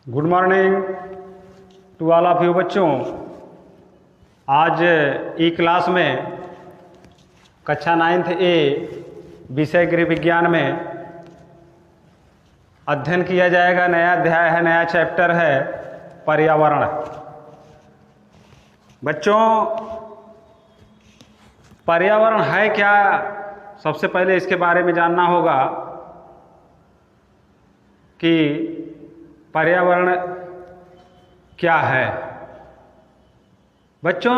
Good morning to all of you बच्चों। आज ई class में कक्षा 9th ए विषय गृह विज्ञान में अध्ययन किया जाएगा। नया अध्याय है, नया चैप्टर है पर्यावरण। बच्चों, पर्यावरण है क्या, सबसे पहले इसके बारे में जानना होगा कि पर्यावरण क्या है। बच्चों,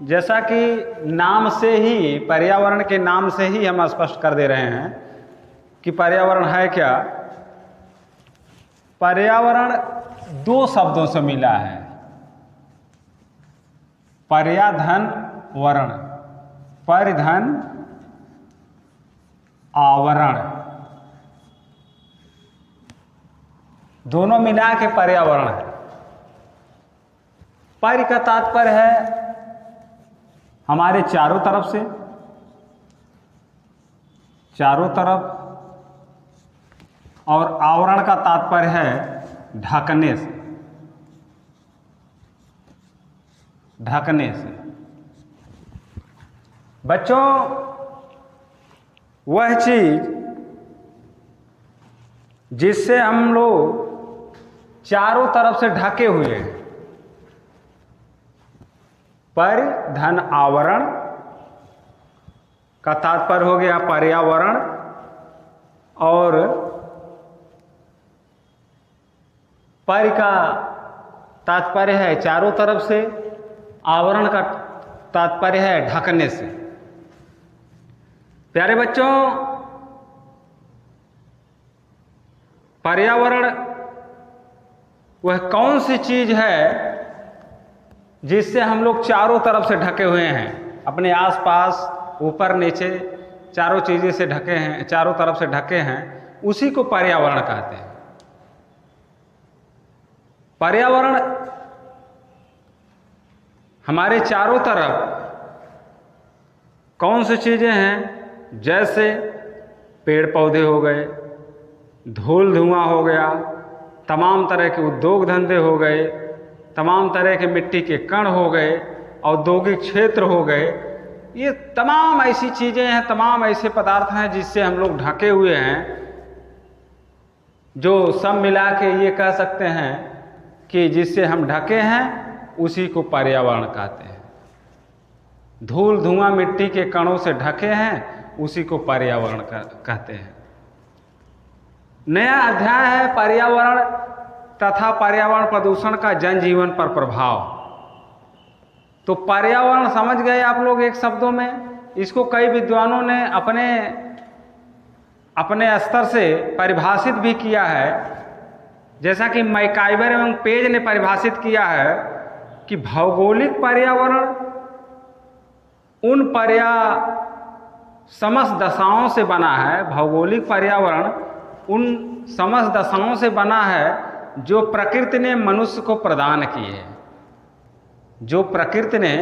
जैसा कि नाम से ही, पर्यावरण के नाम से ही हम स्पष्ट कर दे रहे हैं कि पर्यावरण है क्या। पर्यावरण दो शब्दों से मिला है, पर्याधन वर्ण, परिधन आवरण, दोनों मिला के पर्यावरण है। पर्य का तात्पर्य है हमारे चारों तरफ से, चारों तरफ, और आवरण का तात्पर्य है ढकने से, ढकने से। बच्चों, वह चीज जिससे हम लोग चारों तरफ से ढके हुए हैं, परिधन आवरण का तात्पर्य हो गया पर्यावरण, और पर्य का तात्पर्य है चारों तरफ से, आवरण का तात्पर्य है ढकने से। प्यारे बच्चों, पर्यावरण वह कौन सी चीज है जिससे हम लोग चारों तरफ से ढके हुए हैं, अपने आसपास, ऊपर नीचे, चारों चीजें से ढके हैं, चारों तरफ से ढके हैं, उसी को पर्यावरण कहते हैं। पर्यावरण हमारे चारों तरफ कौन सी चीजें हैं, जैसे पेड़ पौधे हो गए, धूल धुआं हो गया, तमाम तरह के उद्योग धंधे हो गए, तमाम तरह के मिट्टी के कण हो गए, औद्योगिक क्षेत्र हो गए। ये तमाम ऐसी चीज़ें हैं, तमाम ऐसे पदार्थ हैं जिससे हम लोग ढके हुए हैं, जो सब मिला के ये कह सकते हैं कि जिससे हम ढके हैं उसी को पर्यावरण कहते हैं। धूल धुआं मिट्टी के कणों से ढके हैं, उसी को पर्यावरण कहते हैं। नया अध्याय है पर्यावरण तथा पर्यावरण प्रदूषण का जनजीवन पर प्रभाव। तो पर्यावरण समझ गए आप लोग एक शब्दों में। इसको कई विद्वानों ने अपने अपने स्तर से परिभाषित भी किया है, जैसा कि मैकाइवर एवं पेज ने परिभाषित किया है कि भौगोलिक पर्यावरण उन समस्त दशाओं से बना है। भौगोलिक पर्यावरण उन समस्त दशाओं से बना है जो प्रकृति ने मनुष्य को प्रदान की है, जो प्रकृति ने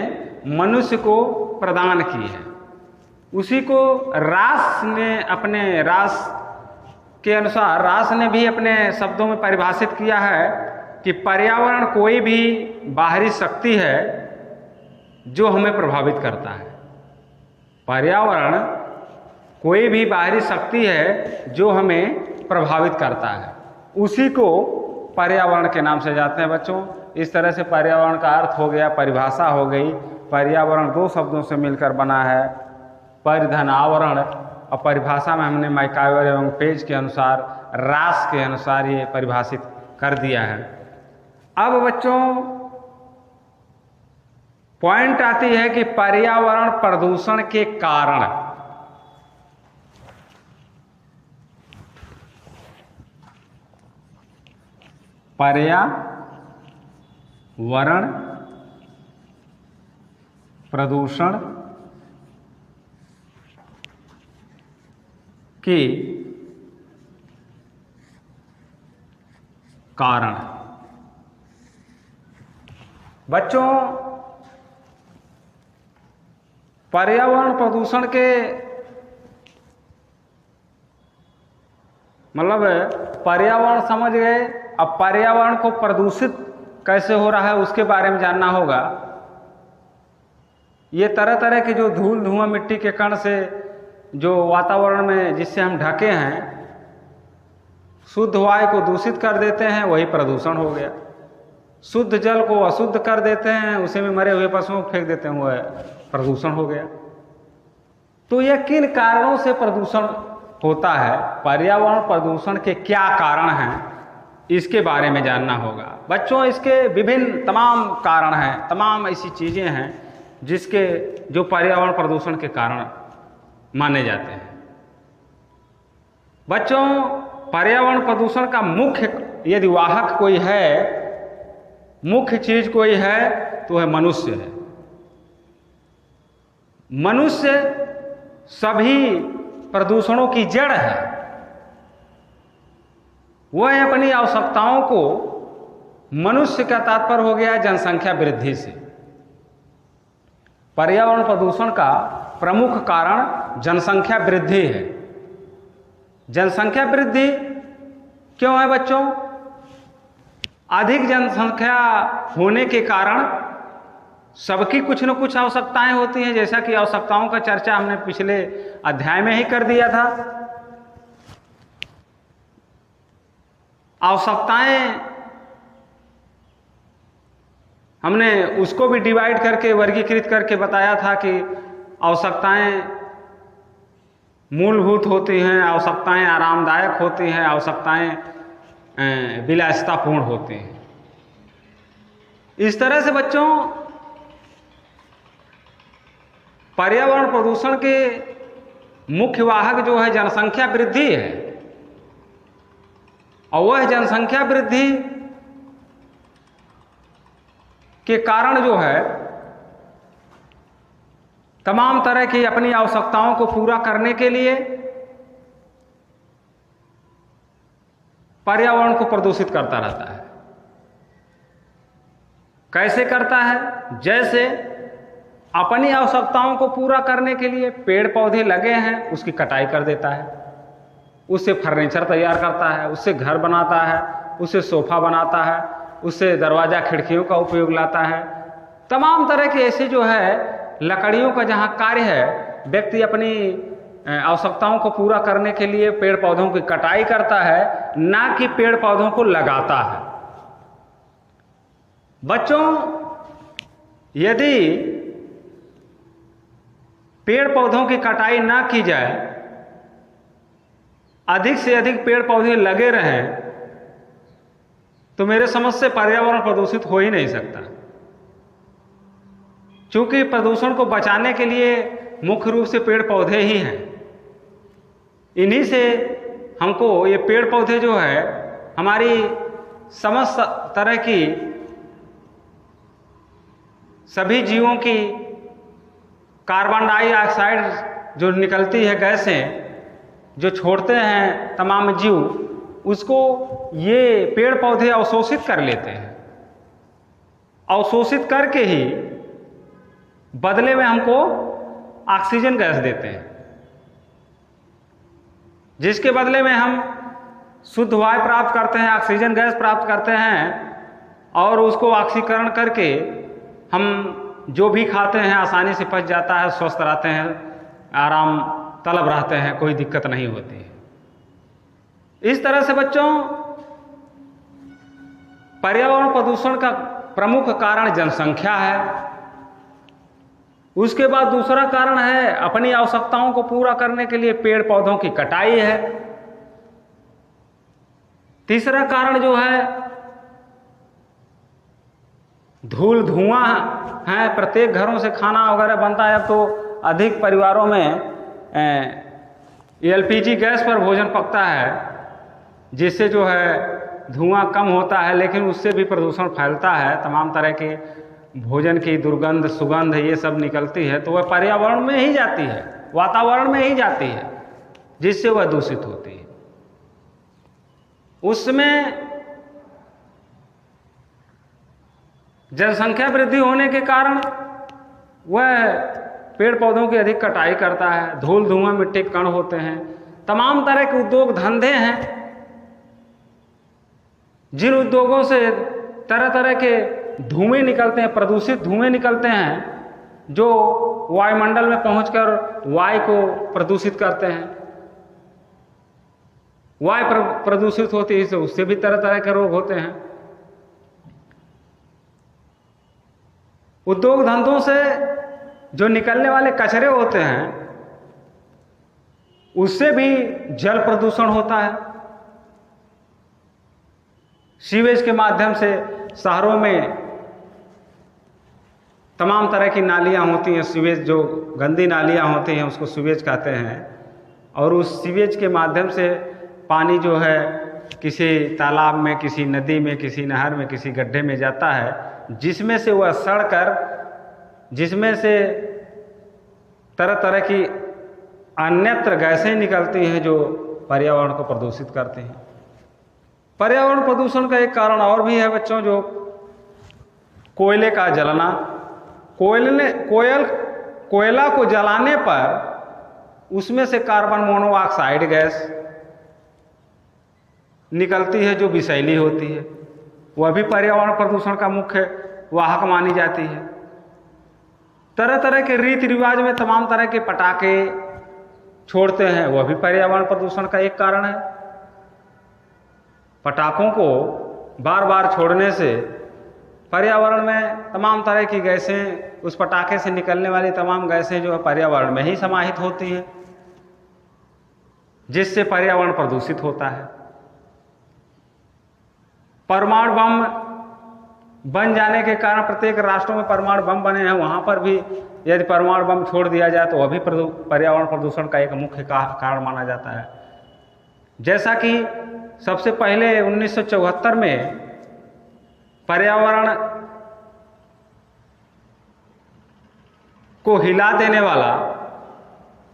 मनुष्य को प्रदान की है। उसी को रास ने अपने रास के अनुसार, रास ने भी अपने शब्दों में परिभाषित किया है कि पर्यावरण कोई भी बाहरी शक्ति है जो हमें प्रभावित करता है। पर्यावरण कोई भी बाहरी शक्ति है जो हमें प्रभावित करता है, उसी को पर्यावरण के नाम से जाते हैं। बच्चों, इस तरह से पर्यावरण का अर्थ हो गया, परिभाषा हो गई। पर्यावरण दो शब्दों से मिलकर बना है, परिधन आवरण, और परिभाषा में हमने मैकाइवर एवं पेज के अनुसार, रास के अनुसार ये परिभाषित कर दिया है। अब बच्चों, पॉइंट आती है कि पर्यावरण प्रदूषण के कारण। पर्यावरण प्रदूषण के कारण। बच्चों, पर्यावरण प्रदूषण के मतलब पर्यावरण समझ गए अब पर्यावरण को प्रदूषित कैसे हो रहा है उसके बारे में जानना होगा। ये तरह तरह के जो धूल धुआं मिट्टी के कण से जो वातावरण में जिससे हम ढके हैं, शुद्ध वायु को दूषित कर देते हैं, वही प्रदूषण हो गया। शुद्ध जल को अशुद्ध कर देते हैं, उसी में मरे हुए पशुओं को फेंक देते हैं, वह प्रदूषण हो गया। तो यह किन कारणों से प्रदूषण होता है, पर्यावरण प्रदूषण के क्या कारण हैं, इसके बारे में जानना होगा। बच्चों, इसके विभिन्न तमाम कारण हैं, तमाम ऐसी चीज़ें हैं जिसके जो पर्यावरण प्रदूषण के कारण माने जाते हैं। बच्चों, पर्यावरण प्रदूषण का मुख्य यदि वाहक कोई है, मुख्य चीज कोई है तो वह मनुष्य है। मनुष्य सभी प्रदूषणों की जड़ है। वह अपनी आवश्यकताओं को, मनुष्य का तात्पर्य हो गया जनसंख्या वृद्धि से। पर्यावरण प्रदूषण का प्रमुख कारण जनसंख्या वृद्धि है। जनसंख्या वृद्धि क्यों है बच्चों? अधिक जनसंख्या होने के कारण सबकी कुछ न कुछ आवश्यकताएं होती हैं, जैसा कि आवश्यकताओं का चर्चा हमने पिछले अध्याय में ही कर दिया था। आवश्यकताएं हमने उसको भी डिवाइड करके, वर्गीकृत करके बताया था कि आवश्यकताएं मूलभूत होती हैं, आवश्यकताएं आरामदायक होती हैं, आवश्यकताएं विलासितापूर्ण होती हैं। इस तरह से बच्चों, पर्यावरण प्रदूषण के मुख्य वाहक जो है जनसंख्या वृद्धि है, और वह जनसंख्या वृद्धि के कारण जो है तमाम तरह की अपनी आवश्यकताओं को पूरा करने के लिए पर्यावरण को प्रदूषित करता रहता है। कैसे करता है? जैसे अपनी आवश्यकताओं को पूरा करने के लिए पेड़ पौधे लगे हैं, उसकी कटाई कर देता है, उससे फर्नीचर तैयार करता है, उससे घर बनाता है, उससे सोफा बनाता है, उससे दरवाजा खिड़कियों का उपयोग लाता है। तमाम तरह के ऐसे जो है लकड़ियों का जहाँ कार्य है, व्यक्ति अपनी आवश्यकताओं को पूरा करने के लिए पेड़ पौधों की कटाई करता है, ना कि पेड़ पौधों को लगाता है। बच्चों, यदि पेड़ पौधों की कटाई ना की जाए, अधिक से अधिक पेड़ पौधे लगे रहें, तो मेरे समझ से पर्यावरण प्रदूषित हो ही नहीं सकता। क्योंकि प्रदूषण को बचाने के लिए मुख्य रूप से पेड़ पौधे ही हैं। इन्हीं से हमको ये पेड़ पौधे जो है हमारी समस्त तरह की सभी जीवों की कार्बन डाइऑक्साइड जो निकलती है गैसें जो छोड़ते हैं तमाम जीव, उसको ये पेड़ पौधे अवशोषित कर लेते हैं। अवशोषित करके ही बदले में हमको ऑक्सीजन गैस देते हैं, जिसके बदले में हम शुद्ध वायु प्राप्त करते हैं, ऑक्सीजन गैस प्राप्त करते हैं, और उसको ऑक्सीकरण करके हम जो भी खाते हैं आसानी से पच जाता है, स्वस्थ रहते हैं, आराम तलब रहते हैं, कोई दिक्कत नहीं होती है। इस तरह से बच्चों, पर्यावरण प्रदूषण का प्रमुख कारण जनसंख्या है। उसके बाद दूसरा कारण है अपनी आवश्यकताओं को पूरा करने के लिए पेड़ पौधों की कटाई है। तीसरा कारण जो है धूल धुआं है। प्रत्येक घरों से खाना वगैरह बनता है। अब तो अधिक परिवारों में एलपीजी गैस पर भोजन पकता है, जिससे जो है धुआं कम होता है, लेकिन उससे भी प्रदूषण फैलता है। तमाम तरह के भोजन की दुर्गंध, सुगंध ये सब निकलती है, तो वह पर्यावरण में ही जाती है, वातावरण में ही जाती है, जिससे वह दूषित होती है। उसमें जनसंख्या वृद्धि होने के कारण वह पेड़ पौधों की अधिक कटाई करता है, धूल धुआं मिट्टी के कण होते हैं, तमाम तरह के उद्योग धंधे हैं जिन उद्योगों से तरह तरह के धुएं निकलते हैं, प्रदूषित धुएं निकलते हैं, जो वायुमंडल में पहुंचकर वायु को प्रदूषित करते हैं। वायु प्रदूषित होती है, उससे भी तरह तरह के रोग होते हैं। उद्योग धंधों से जो निकलने वाले कचरे होते हैं, उससे भी जल प्रदूषण होता है। सीवेज के माध्यम से शहरों में तमाम तरह की नालियां होती हैं, सीवेज जो गंदी नालियां होती हैं उसको सीवेज कहते हैं, और उस सीवेज के माध्यम से पानी जो है किसी तालाब में, किसी नदी में, किसी नहर में, किसी गड्ढे में जाता है, जिसमें से वह सड़कर, जिसमें से तरह तरह की अन्यत्र गैसें निकलती हैं जो पर्यावरण को प्रदूषित करती हैं। पर्यावरण प्रदूषण का एक कारण और भी है बच्चों, जो कोयले का जलना। कोयला को जलाने पर उसमें से कार्बन मोनोऑक्साइड गैस निकलती है जो विषैली होती है, वह भी पर्यावरण प्रदूषण का मुख्य वाहक मानी जाती है। तरह तरह के रीति रिवाज में तमाम तरह के पटाखे छोड़ते हैं, वह भी पर्यावरण प्रदूषण का एक कारण है। पटाखों को बार बार छोड़ने से पर्यावरण में तमाम तरह की गैसें, उस पटाखे से निकलने वाली तमाम गैसें जो है पर्यावरण में ही समाहित होती हैं, जिससे पर्यावरण प्रदूषित होता है। परमाणु बम बन जाने के कारण, प्रत्येक राष्ट्रों में परमाणु बम बने हैं, वहाँ पर भी यदि परमाणु बम छोड़ दिया जाए तो वह भी पर्यावरण प्रदूषण का एक मुख्य कारण माना जाता है। जैसा कि सबसे पहले 1974 में पर्यावरण को हिला देने वाला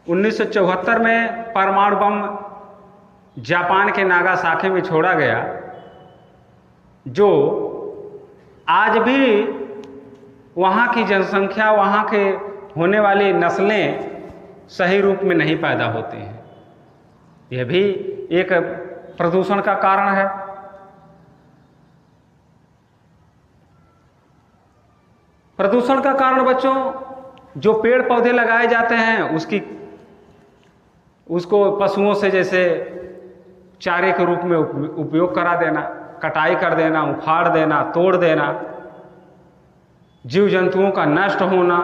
1974 में परमाणु बम जापान के नागासाकी में छोड़ा गया, जो आज भी वहाँ की जनसंख्या, वहाँ के होने वाली नस्लें सही रूप में नहीं पैदा होती हैं। यह भी एक प्रदूषण का कारण है। प्रदूषण का कारण बच्चों, जो पेड़ पौधे लगाए जाते हैं उसको पशुओं से जैसे चारे के रूप में उपयोग करा देना, कटाई कर देना, उखाड़ देना, तोड़ देना, जीव जंतुओं का नष्ट होना,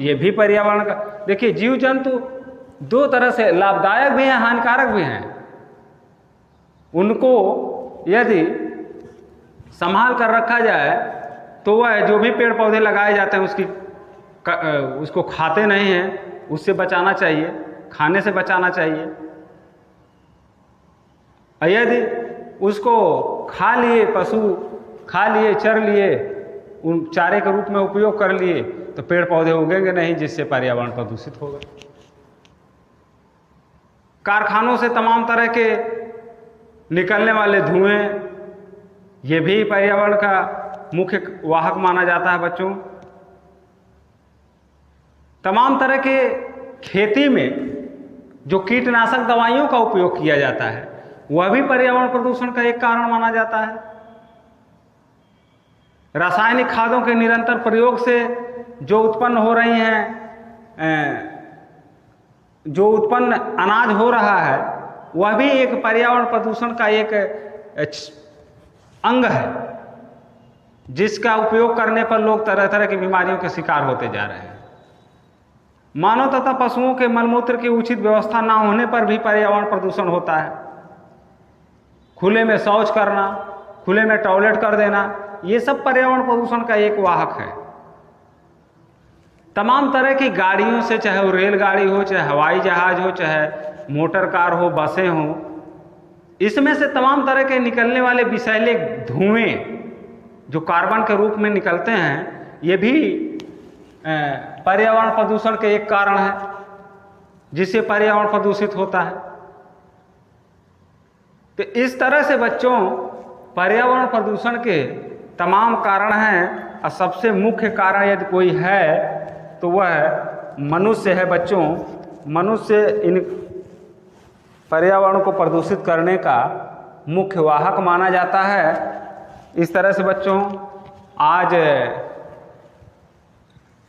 ये भी पर्यावरण का। देखिए, जीव जंतु दो तरह से लाभदायक भी हैं, हानिकारक भी हैं। उनको यदि संभाल कर रखा जाए तो वह जो भी पेड़ पौधे लगाए जाते हैं उसको खाते नहीं हैं, उससे बचाना चाहिए, खाने से बचाना चाहिए। यदि उसको खा लिए, पशु खा लिए, चर लिए, उन चारे के रूप में उपयोग कर लिए, तो पेड़ पौधे उगेंगे नहीं, जिससे पर्यावरण प्रदूषित होगा। कारखानों से तमाम तरह के निकलने वाले धुएं, ये भी पर्यावरण का मुख्य वाहक माना जाता है बच्चों। तमाम तरह के खेती में जो कीटनाशक दवाइयों का उपयोग किया जाता है, वह भी पर्यावरण प्रदूषण का एक कारण माना जाता है। रासायनिक खादों के निरंतर प्रयोग से जो उत्पन्न हो रही हैं, जो उत्पन्न अनाज हो रहा है, वह भी एक पर्यावरण प्रदूषण का एक अंग है, जिसका उपयोग करने पर लोग तरह तरह की बीमारियों के शिकार होते जा रहे हैं। मानव तथा पशुओं के मलमूत्र की उचित व्यवस्था न होने पर भी पर्यावरण प्रदूषण होता है। खुले में शौच करना, खुले में टॉयलेट कर देना, ये सब पर्यावरण प्रदूषण का एक वाहक है। तमाम तरह की गाड़ियों से, चाहे वो रेलगाड़ी हो, चाहे हवाई जहाज हो, चाहे मोटर कार हो, बसें हो, इसमें से तमाम तरह के निकलने वाले विषैले धुएं जो कार्बन के रूप में निकलते हैं, ये भी पर्यावरण प्रदूषण के एक कारण है, जिससे पर्यावरण प्रदूषित होता है। तो इस तरह से बच्चों, पर्यावरण प्रदूषण के तमाम कारण हैं, और सबसे मुख्य कारण यदि कोई है तो वह मनुष्य है बच्चों। मनुष्य इन पर्यावरण को प्रदूषित करने का मुख्य वाहक माना जाता है, इस तरह से बच्चों आज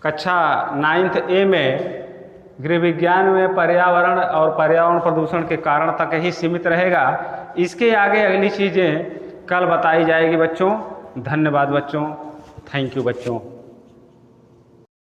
कक्षा 9th A में गृह विज्ञान में पर्यावरण और पर्यावरण प्रदूषण के कारण तक ही सीमित रहेगा। इसके आगे अगली चीज़ें कल बताई जाएगी बच्चों। धन्यवाद बच्चों, थैंक यू बच्चों।